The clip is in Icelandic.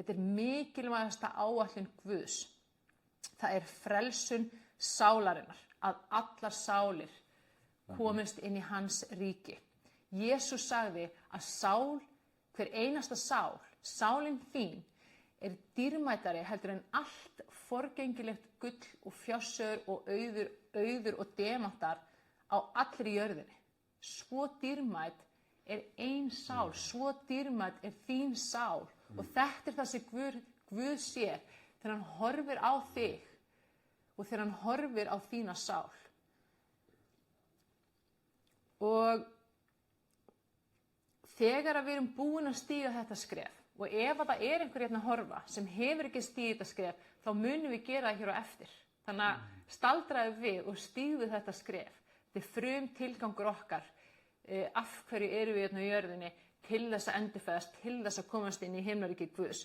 Þetta mikilvægasta áætlun Guðs. Það frelsun sálarinnar, að allar sálir komist inn í hans ríki. Jesús sagði að hver einasta sálin þín dýrmætari heldur en allt forgengilegt gull og fjársjóður og auður og demantar á allri jörðinni. Svo dýrmæt ein sál, svo dýrmæt þín sál. Og þetta það sem Guð sér þegar hann horfir á þig og þegar hann horfir á þína sál. Og þegar við erum búin að stíga þetta skref, og ef það einhver hérna að horfa sem hefur ekki stigið þetta skref, þá munum við gera það hér á eftir. Þannig að staldraðu við og stígðu þetta skref. Þetta frum tilgangur okkar. Af hverju erum við hérna á jörðinni? Til þess að endurfæðast, til þess að komast inn í himnaríki Guðs.